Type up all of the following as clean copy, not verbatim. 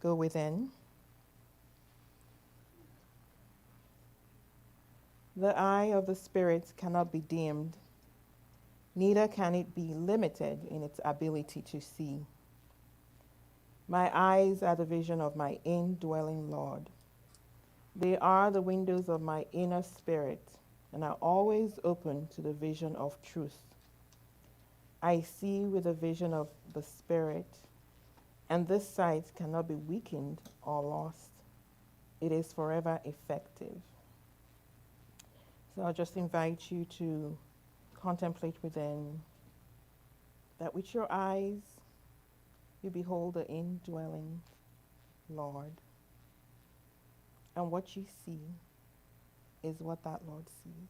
go within. The eye of the Spirit cannot be dimmed, neither can it be limited in its ability to see. My eyes are the vision of my indwelling Lord. They are the windows of my inner spirit and are always open to the vision of truth. I see with the vision of the Spirit, and this sight cannot be weakened or lost. It is forever effective. So I'll just invite you to contemplate within that with your eyes you behold the indwelling Lord. And what you see is what that Lord sees.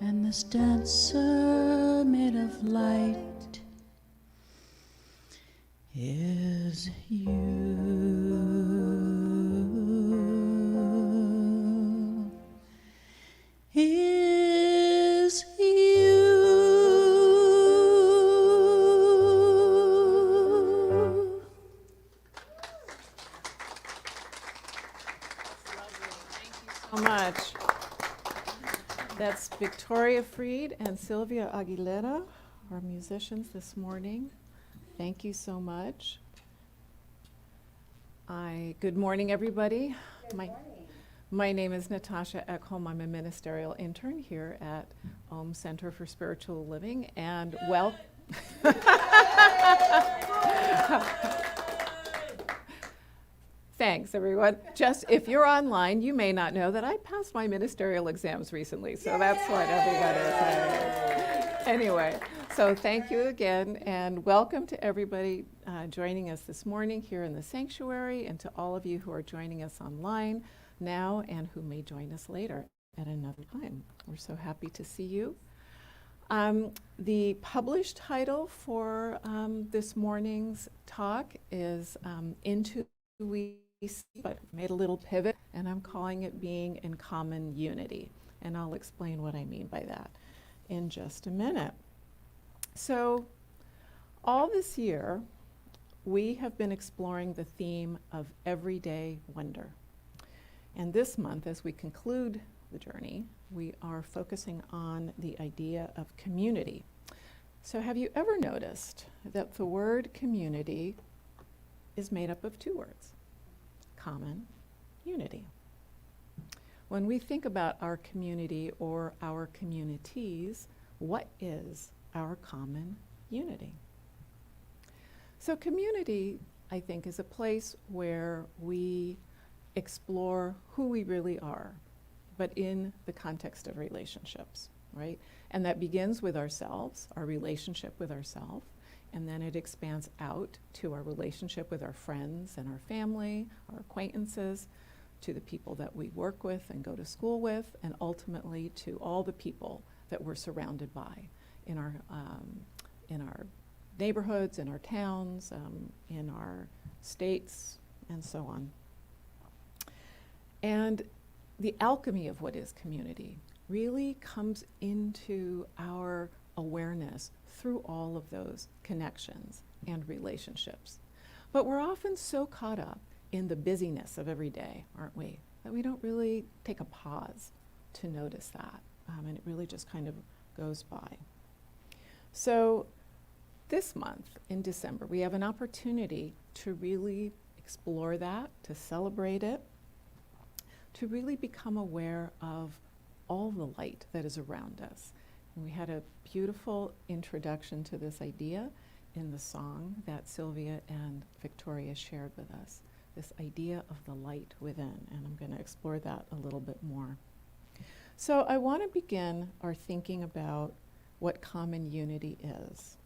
and this dancer made of light is you. Is you. So much. That's Victoria Freed and Sylvia Aguilera, our musicians this morning. Thank you so much. Good morning, everybody. My name is Natasha Eckholm. I'm a ministerial intern here at Center for Spiritual Living, and Thanks, everyone. Just if you're online, you may not know that I passed my ministerial exams recently, so that's what everybody is saying. Anyway, so thank you again, and welcome to everybody joining us this morning here in the sanctuary, and to all of you who are joining us online now and who may join us later at another time. We're so happy to see you. The published title for this morning's talk is Into We See, but made a little pivot, and I'm calling it Being in Common Unity. And I'll explain what I mean by that in just a minute. So, all this year, we have been exploring the theme of everyday wonder. And this month, as we conclude the journey, we are focusing on the idea of community. So have you ever noticed that the word community is made up of two words? Common, unity. When we think about our community or our communities, what is our common unity? So community, I think, is a place where we explore who we really are, but in the context of relationships, right? And that begins with ourselves, our relationship with ourselves, and then it expands out to our relationship with our friends and our family, our acquaintances, to the people that we work with and go to school with, and ultimately to all the people that we're surrounded by in our neighborhoods, in our towns, in our states, and so on. And the alchemy of what is community really comes into our awareness through all of those connections and relationships. But we're often so caught up in the busyness of every day, aren't we, that we don't really take a pause to notice that. And it really just kind of goes by. So this month in December, we have an opportunity to really explore that, to celebrate it, to really become aware of all the light that is around us. And we had a beautiful introduction to this idea in the song that Sylvia and Victoria shared with us, this idea of the light within, and I'm going to explore that a little bit more. So I want to begin our thinking about what common unity is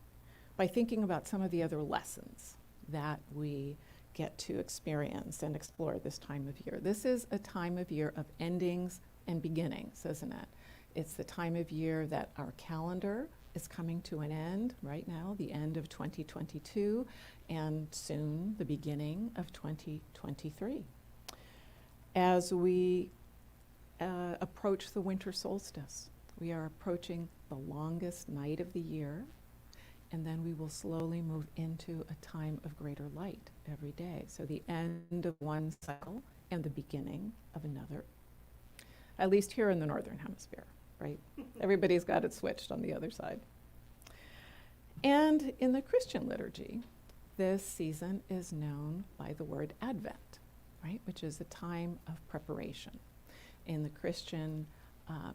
by thinking about some of the other lessons that we get to experience and explore this time of year. This is a time of year of endings and beginnings, isn't it? It's the time of year that our calendar is coming to an end right now, the end of 2022, and soon the beginning of 2023. As we approach the winter solstice, we are approaching the longest night of the year, and then we will slowly move into a time of greater light every day. So the end of one cycle and the beginning of another, at least here in the Northern Hemisphere, right? Everybody's got it switched on the other side. And in the Christian liturgy, this season is known by the word Advent, right? Which is a time of preparation. In the Christian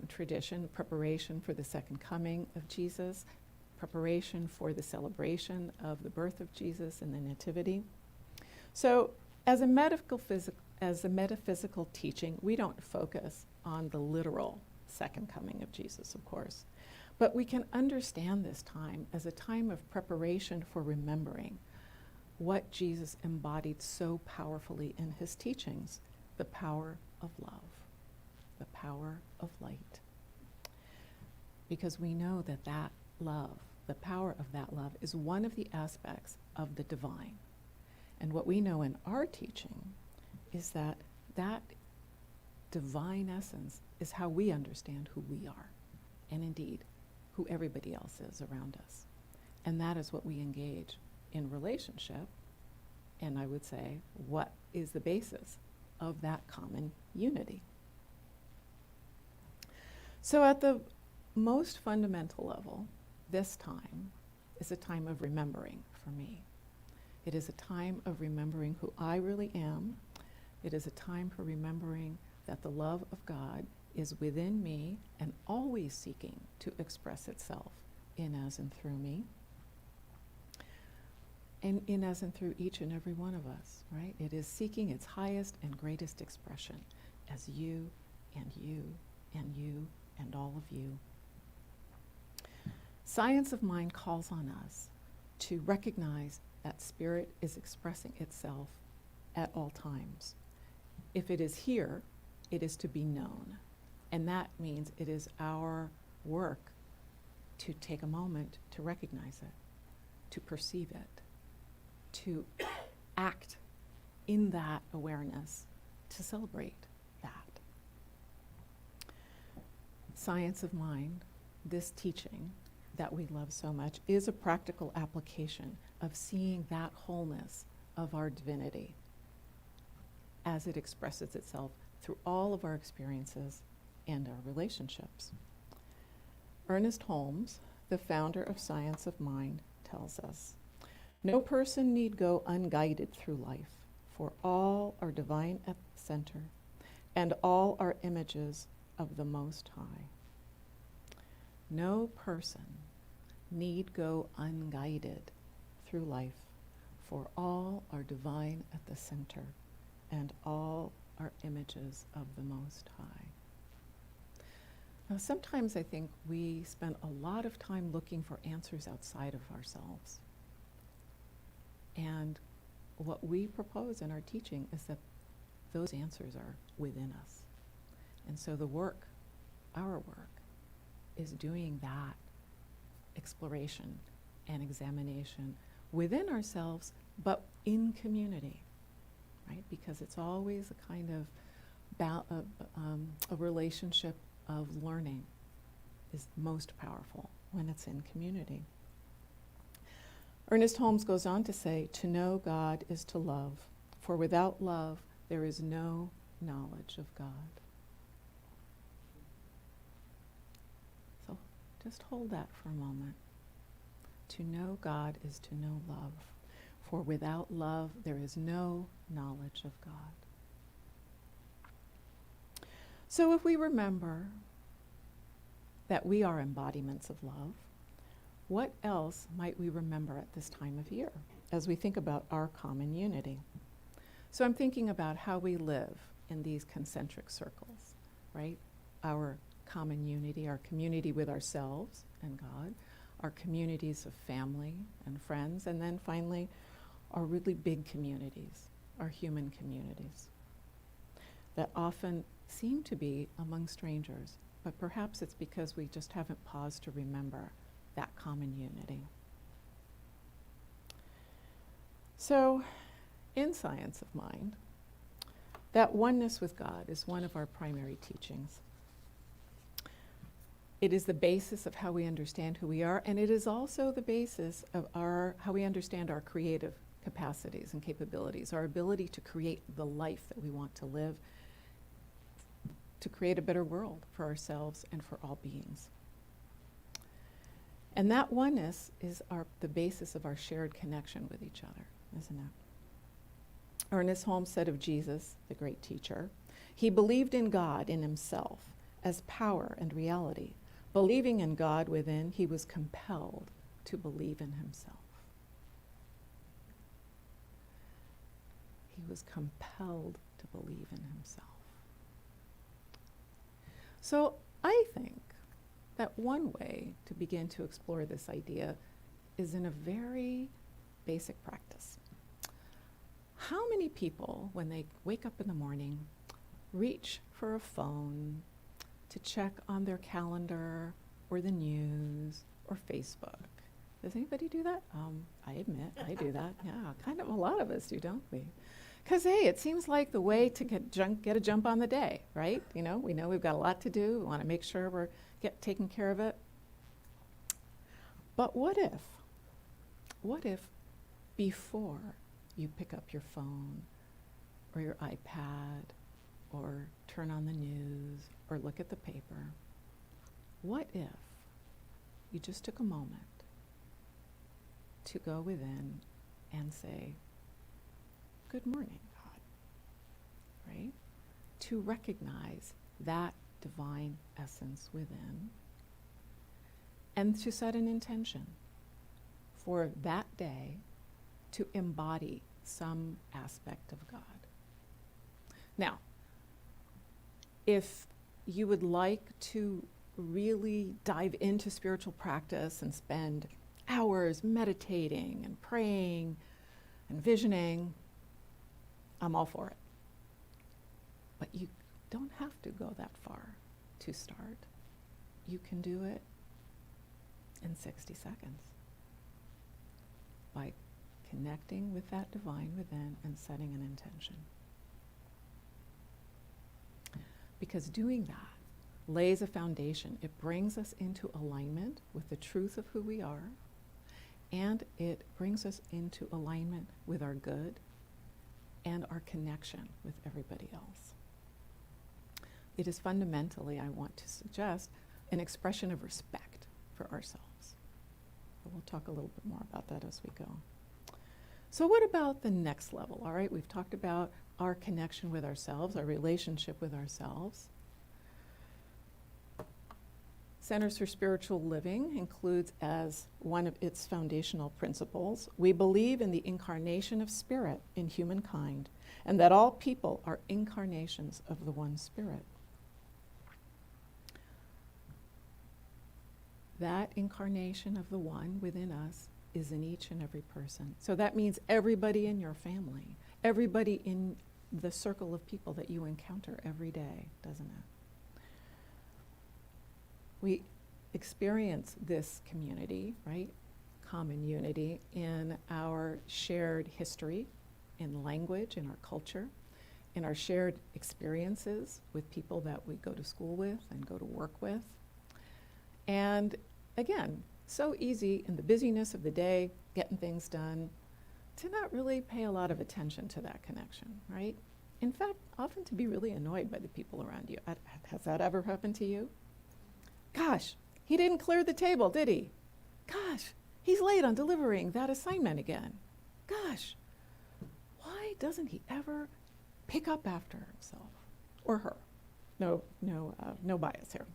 tradition, preparation for the second coming of Jesus, preparation for the celebration of the birth of Jesus and the Nativity. So as a metaphysical teaching, we don't focus on the literal second coming of Jesus, of course, but we can understand this time as a time of preparation for remembering what Jesus embodied so powerfully in his teachings, the power of love, the power of light. because we know that that love, the power of that love, is one of the aspects of the divine. And what we know in our teaching is that that divine essence is how we understand who we are, and indeed, who everybody else is around us. And that is what we engage in relationship, and I would say, what is the basis of that common unity? So at the most fundamental level, this time is a time of remembering for me. It is a time of remembering who I really am. It is a time for remembering that the love of God is within me and always seeking to express itself in, as, and through me. And in, as, and through each and every one of us, right? It is seeking its highest and greatest expression as you and you and you and all of you. Science of mind calls on us to recognize that spirit is expressing itself at all times. If it is here, it is to be known. And that means it is our work to take a moment to recognize it, to perceive it, to act in that awareness, to celebrate that. Science of mind, this teaching that we love so much, is a practical application of seeing that wholeness of our divinity as it expresses itself through all of our experiences and our relationships. Ernest Holmes, the founder of Science of Mind, tells us, "No person need go unguided through life, for all are divine at the center, and all are images of the Most High." No person need go unguided through life, for all are divine at the center, and all are images of the Most High. Now, sometimes I think we spend a lot of time looking for answers outside of ourselves. And what we propose in our teaching is that those answers are within us. And so the work, our work, is doing that exploration and examination within ourselves, but in community, right? Because it's always a kind of a relationship of learning is most powerful when it's in community. Ernest Holmes goes on to say, "To know God is to love, for without love there is no knowledge of God." So just hold that for a moment. To know God is to know love, for without love there is no knowledge of God. So if we remember that we are embodiments of love, what else might we remember at this time of year as we think about our common unity? So I'm thinking about how we live in these concentric circles, right? Our common unity, our community with ourselves and God, our communities of family and friends, and then finally our really big communities, our human communities that often seem to be among strangers, but perhaps it's because we just haven't paused to remember that common unity. So, in Science of Mind, that oneness with God is one of our primary teachings. It is the basis of how we understand who we are, and it is also the basis of how we understand our creative capacities and capabilities, our ability to create the life that we want to live, to create a better world for ourselves and for all beings. And that oneness is the basis of our shared connection with each other, isn't it? Ernest Holmes said of Jesus, the great teacher, "He believed in God, in himself, as power and reality. Believing in God within, he was compelled to believe in himself." He was compelled to believe in himself. So I think that one way to begin to explore this idea is in a very basic practice. How many people, when they wake up in the morning, reach for a phone to check on their calendar or the news or Facebook. Does anybody do that? I admit I do that. Yeah, kind of a lot of us do, don't we? Because, hey, it seems like the way to get a jump on the day, right? You know, we know we've got a lot to do. We want to make sure we're taking care of it. But what if before you pick up your phone or your iPad or turn on the news or look at the paper, what if you just took a moment to go within and say, good morning, God, right? To recognize that divine essence within and to set an intention for that day to embody some aspect of God. Now, if you would like to really dive into spiritual practice and spend hours meditating and praying and visioning, I'm all for it. But you don't have to go that far to start. You can do it in 60 seconds by connecting with that divine within and setting an intention. Because doing that lays a foundation. It brings us into alignment with the truth of who we are, and it brings us into alignment with our good and our connection with everybody else. It is fundamentally, I want to suggest, an expression of respect for ourselves. But we'll talk a little bit more about that as we go. So what about the next level? All right, we've talked about our connection with ourselves, our relationship with ourselves. Centers for Spiritual Living includes as one of its foundational principles, we believe in the incarnation of spirit in humankind, and that all people are incarnations of the one spirit. That incarnation of the one within us is in each and every person. So that means everybody in your family, everybody in the circle of people that you encounter every day, doesn't it? We experience this community, right? Common unity in our shared history, in language, in our culture, in our shared experiences with people that we go to school with and go to work with. And again, so easy in the busyness of the day, getting things done, to not really pay a lot of attention to that connection, right? In fact, often to be really annoyed by the people around you. Has that ever happened to you? Gosh, he didn't clear the table, did he? Gosh, he's late on delivering that assignment again. Gosh, why doesn't he ever pick up after himself or her? No bias here.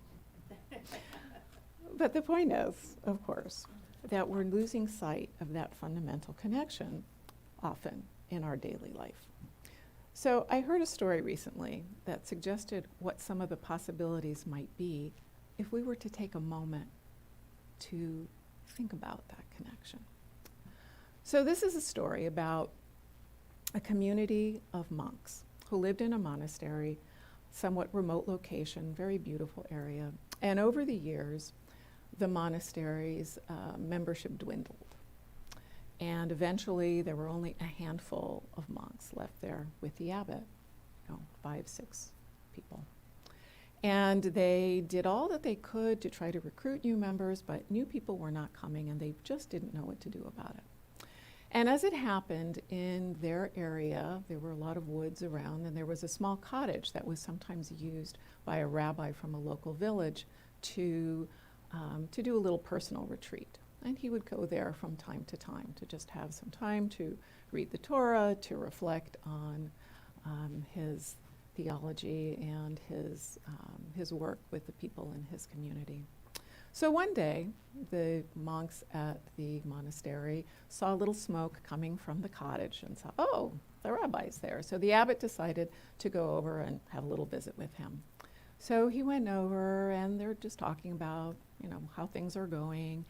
But the point is, of course, that we're losing sight of that fundamental connection often in our daily life. So I heard a story recently that suggested what some of the possibilities might be if we were to take a moment to think about that connection. So this is a story about a community of monks who lived in a monastery, somewhat remote location, very beautiful area. And over the years, the monastery's membership dwindled. And eventually there were only a handful of monks left there with the abbot, 5, 6 people. And they did all that they could to try to recruit new members, but new people were not coming and they just didn't know what to do about it. And as it happened in their area, there were a lot of woods around, and there was a small cottage that was sometimes used by a rabbi from a local village to do a little personal retreat. And he would go there from time to time to just have some time to read the Torah, to reflect on his theology and his work with the people in his community. So one day, the monks at the monastery saw a little smoke coming from the cottage and saw, oh, the rabbi's there. So the abbot decided to go over and have a little visit with him. So he went over, and they're just talking about, how things are going.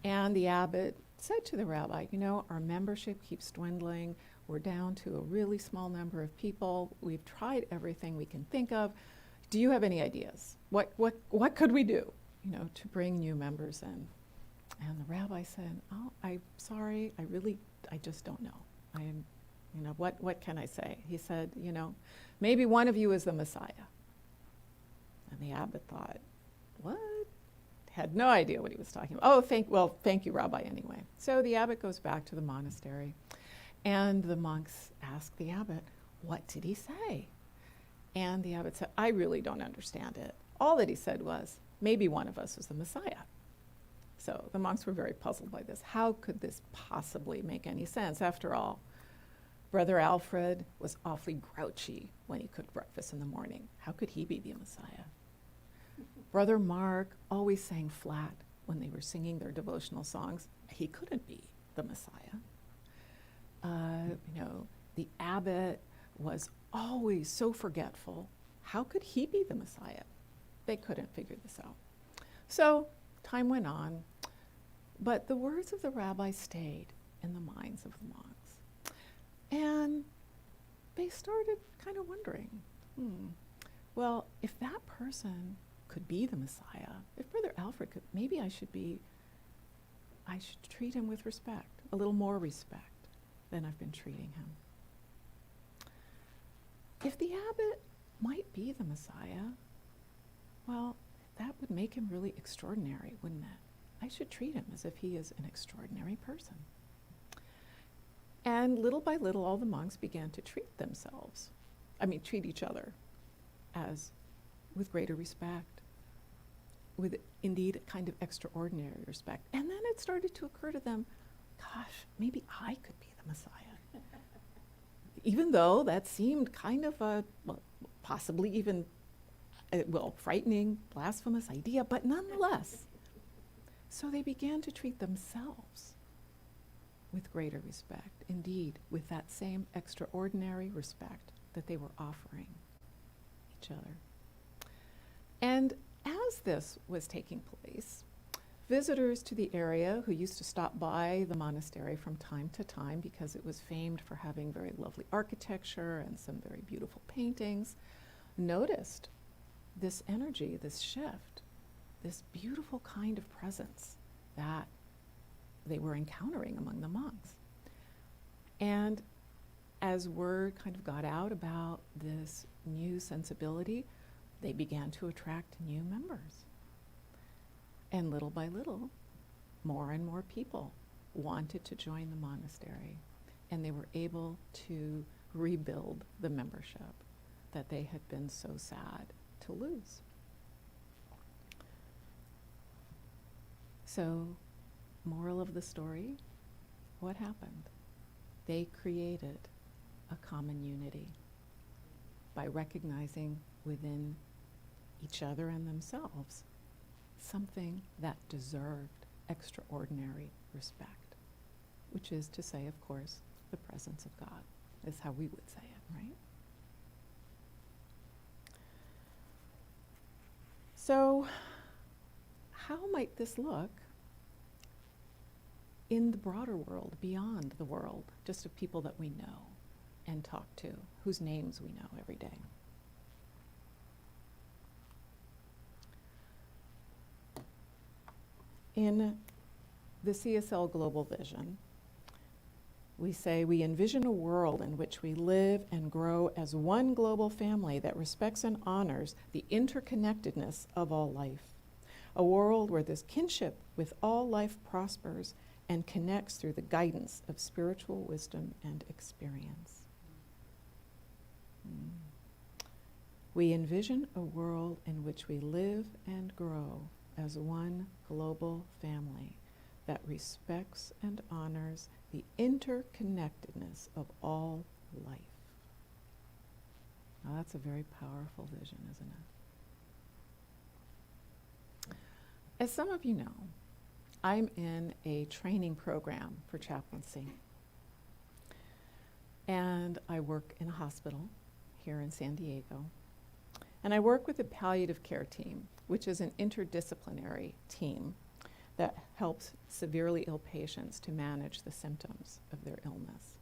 And the abbot said to the rabbi, our membership keeps dwindling. We're down to a really small number of people. We've tried everything we can think of. Do you have any ideas? What could we do? to bring new members in. And the rabbi said, "Oh, I'm sorry, I just don't know. What can I say?" He said, "Maybe one of you is the Messiah." And the abbot thought, what? Had no idea what he was talking about. Oh, thank you, Rabbi, anyway. So the abbot goes back to the monastery, and the monks ask the abbot, what did he say? And the abbot said, I really don't understand it. All that he said was, maybe one of us is the Messiah. So the monks were very puzzled by this. How could this possibly make any sense? After all, Brother Alfred was awfully grouchy when he cooked breakfast in the morning. How could he be the Messiah? Brother Mark always sang flat when they were singing their devotional songs. He couldn't be the Messiah. The abbot was always so forgetful. How could he be the Messiah? They couldn't figure this out. So time went on, but the words of the rabbi stayed in the minds of the monks. And they started kind of wondering, well, if that person could be the Messiah, if Brother Alfred could, maybe I should treat him with respect, a little more respect than I've been treating him. If the abbot might be the Messiah, well, that would make him really extraordinary, wouldn't it? I should treat him as if he is an extraordinary person. And little by little, all the monks began to treat each other with greater respect, with indeed a kind of extraordinary respect. And then it started to occur to them, gosh, maybe I could be the Messiah. Even though that seemed kind of possibly even, frightening, blasphemous idea, but nonetheless. So they began to treat themselves with greater respect, indeed, with that same extraordinary respect that they were offering each other. And as this was taking place, visitors to the area who used to stop by the monastery from time to time because it was famed for having very lovely architecture and some very beautiful paintings, noticed this energy, this shift, this beautiful kind of presence that they were encountering among the monks. And as word kind of got out about this new sensibility, they began to attract new members. And little by little, more and more people wanted to join the monastery, and they were able to rebuild the membership that they had been so sad to lose. So, moral of the story, what happened? They created a common unity by recognizing within each other and themselves something that deserved extraordinary respect, which is to say, of course, the presence of God, is how we would say it, right? So, how might this look in the broader world, beyond the world, just of people that we know and talk to, whose names we know every day? In the CSL Global Vision, we say we envision a world in which we live and grow as one global family that respects and honors the interconnectedness of all life. A world where this kinship with all life prospers and connects through the guidance of spiritual wisdom and experience. We envision a world in which we live and grow as one global family that respects and honors the interconnectedness of all life. Now that's a very powerful vision, isn't it? As some of you know, I'm in a training program for chaplaincy. And I work in a hospital here in San Diego. And I work with the palliative care team, which is an interdisciplinary team that helps severely ill patients to manage the symptoms of their illness.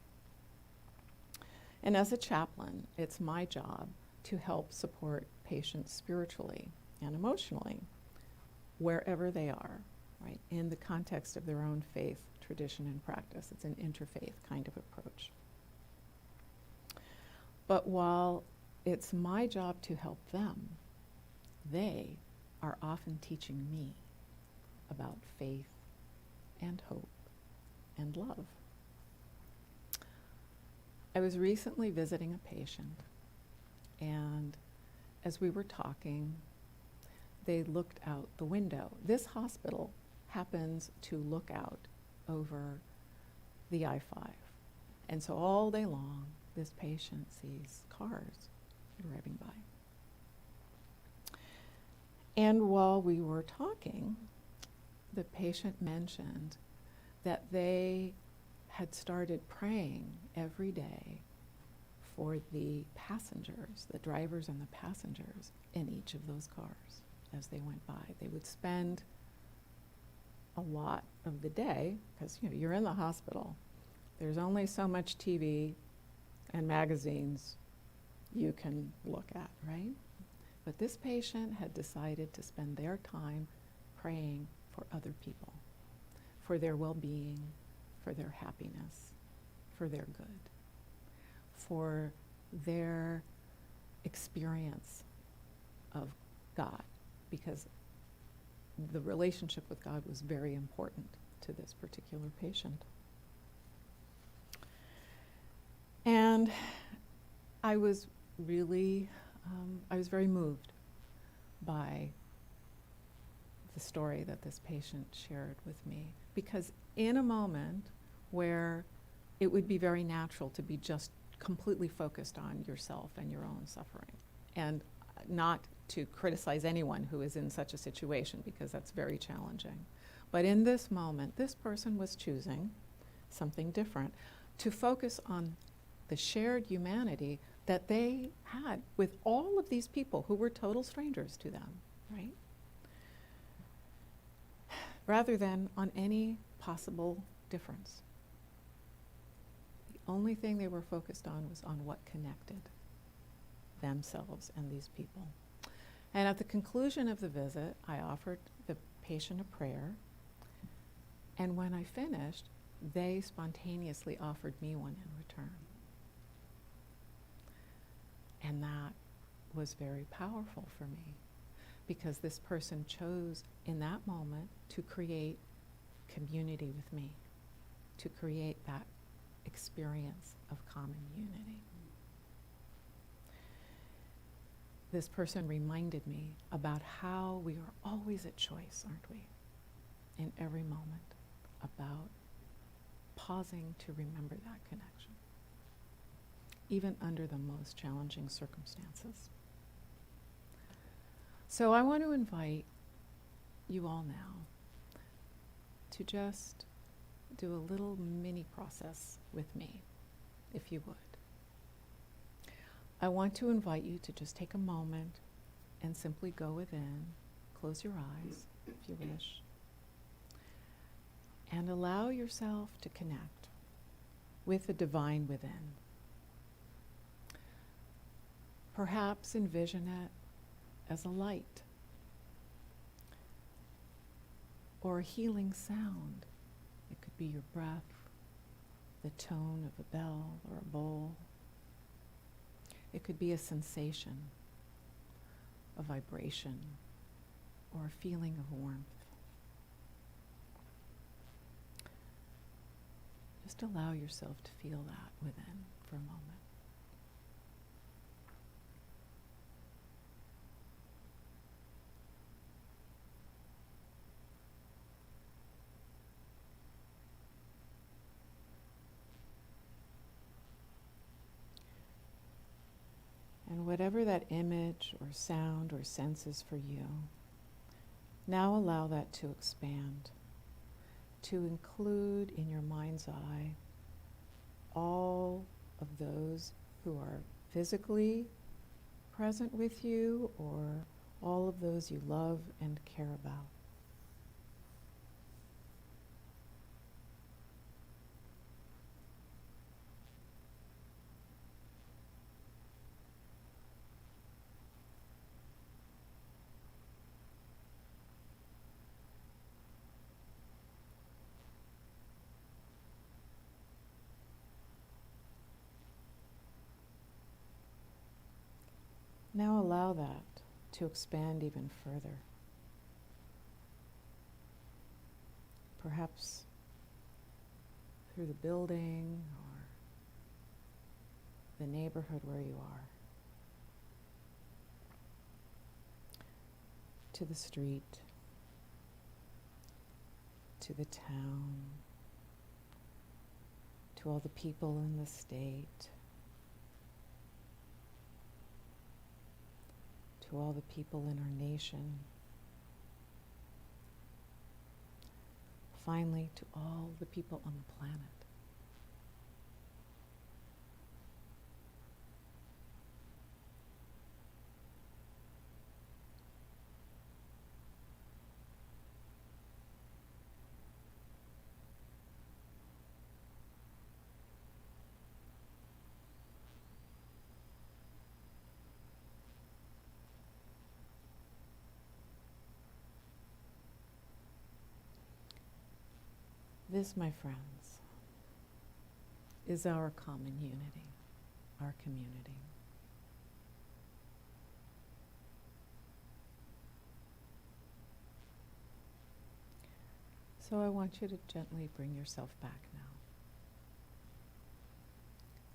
And as a chaplain, it's my job to help support patients spiritually and emotionally wherever they are, right, in the context of their own faith, tradition, and practice. It's an interfaith kind of approach. But while it's my job to help them, they are often teaching me about faith and hope and love. I was recently visiting a patient, and as we were talking, they looked out the window. This hospital happens to look out over the I-5. And so all day long, this patient sees cars driving by. And while we were talking, the patient mentioned that they had started praying every day for the passengers, the drivers and the passengers in each of those cars as they went by. They would spend a lot of the day, because you're in the hospital. There's only so much TV and magazines you can look at, right? But this patient had decided to spend their time praying for other people, for their well-being, for their happiness, for their good, for their experience of God, because the relationship with God was very important to this particular patient. And I was really, I was very moved by the story that this patient shared with me, because in a moment where it would be very natural to be just completely focused on yourself and your own suffering, and not to criticize anyone who is in such a situation, because that's very challenging. But in this moment, this person was choosing something different, to focus on the shared humanity that they had with all of these people who were total strangers to them, right? Rather than on any possible difference. The only thing they were focused on was on what connected themselves and these people. And at the conclusion of the visit, I offered the patient a prayer, and when I finished, they spontaneously offered me one in return. And that was very powerful for me, because this person chose in that moment to create community with me, to create that experience of common unity. This person reminded me about how we are always at choice, aren't we? In every moment, about pausing to remember that connection, even under the most challenging circumstances. So I want to invite you all now to just do a little mini process with me, if you would. I want to invite you to just take a moment and simply go within, close your eyes if you wish, and allow yourself to connect with the divine within. Perhaps envision it as a light or a healing sound. It could be your breath, the tone of a bell or a bowl. It could be a sensation, a vibration, or a feeling of warmth. Just allow yourself to feel that within for a moment. And whatever that image or sound or sense is for you, now allow that to expand, to include in your mind's eye all of those who are physically present with you, or all of those you love and care about. Now allow that to expand even further. Perhaps through the building or the neighborhood where you are, to the street, to the town, to all the people in the state, to all the people in our nation, finally to all the people on the planet. This, my friends, is our common unity, our community. So I want you to gently bring yourself back now.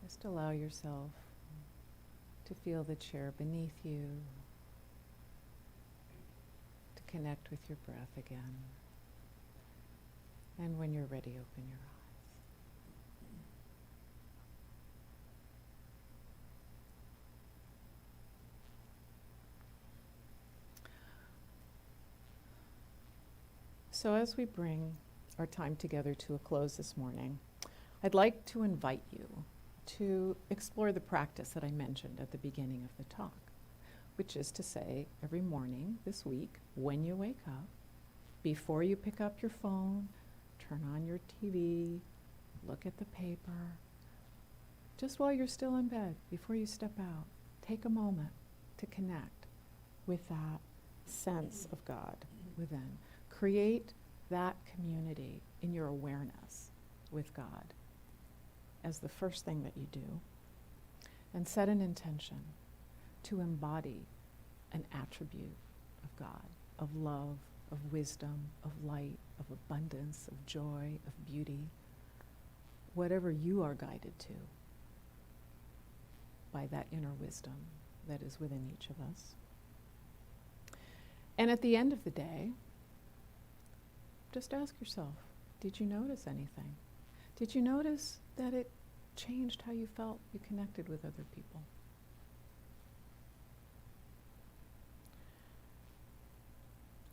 Just allow yourself to feel the chair beneath you, to connect with your breath again. And when you're ready, open your eyes. So as we bring our time together to a close this morning, I'd like to invite you to explore the practice that I mentioned at the beginning of the talk, which is to say, every morning this week, when you wake up, before you pick up your phone, turn on your TV, look at the paper, just while you're still in bed, before you step out, take a moment to connect with that sense of God within. Create that community in your awareness with God as the first thing that you do, and set an intention to embody an attribute of God, of love, of wisdom, of light, of abundance, of joy, of beauty, whatever you are guided to by that inner wisdom that is within each of us. And at the end of the day, just ask yourself, did you notice anything? Did you notice that it changed how you felt you connected with other people?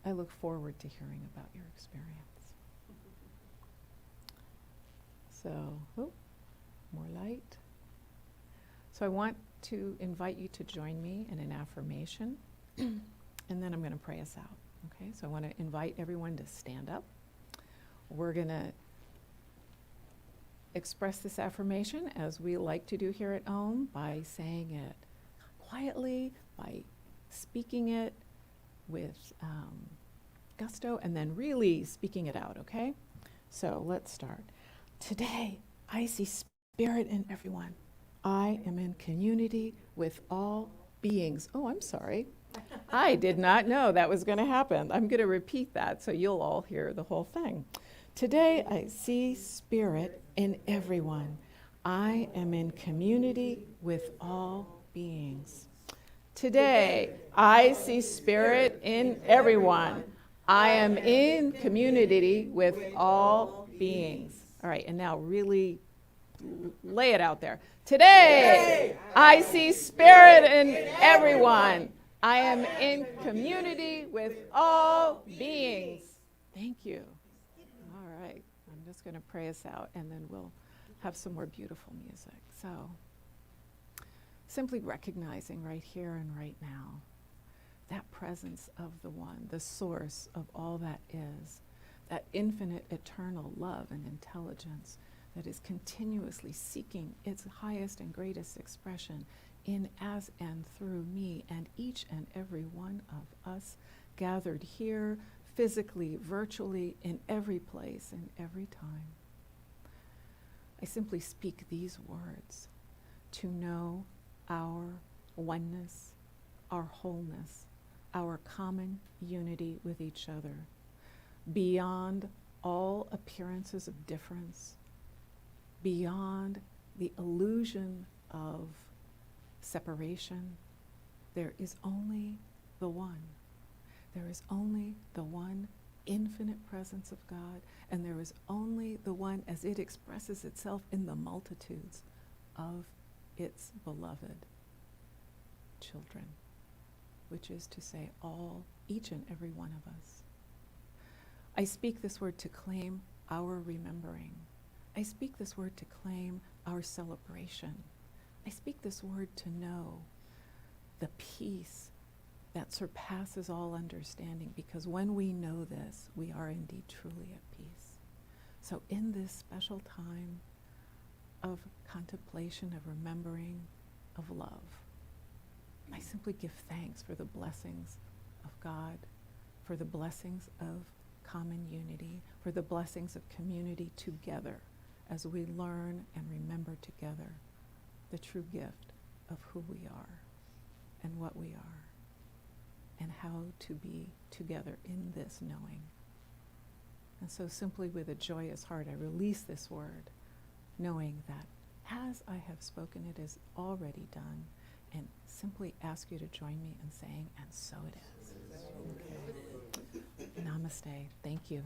I look forward to hearing about your experience. So, more light. So I want to invite you to join me in an affirmation, and then I'm going to pray us out. Okay, so I want to invite everyone to stand up. We're going to express this affirmation as we like to do here at home by saying it quietly, by speaking it with gusto, and then really speaking it out, okay? So let's start. Today, I see spirit in everyone. I am in community with all beings. Oh, I'm sorry. I did not know that was going to happen. I'm going to repeat that so you'll all hear the whole thing. Today, I see spirit in everyone. I am in community with all beings. Today, I see spirit in everyone. I am in community with all beings. All right, and now really lay it out there. Today, I see spirit in everyone. I am in community with all beings. Thank you. All right, I'm just going to pray us out, and then we'll have some more beautiful music. So, simply recognizing right here and right now that presence of the one, the source of all that is, that infinite, eternal love and intelligence that is continuously seeking its highest and greatest expression in, as, and through me and each and every one of us gathered here, physically, virtually, in every place, in every time. I simply speak these words to know our oneness, our wholeness, our common unity with each other, beyond all appearances of difference, beyond the illusion of separation. There is only the one. There is only the one infinite presence of God, and there is only the one as it expresses itself in the multitudes of its beloved children, which is to say each and every one of us. I speak this word to claim our remembering. I speak this word to claim our celebration. I speak this word to know the peace that surpasses all understanding, because when we know this, we are indeed truly at peace. So in this special time of contemplation, of remembering, of love, I simply give thanks for the blessings of God, for the blessings of common unity, for the blessings of community together as we learn and remember together the true gift of who we are and what we are, and how to be together in this knowing. And so simply with a joyous heart, I release this word, knowing that as I have spoken, it is already done, and simply ask you to join me in saying, and so it is. Okay. Namaste. Thank you.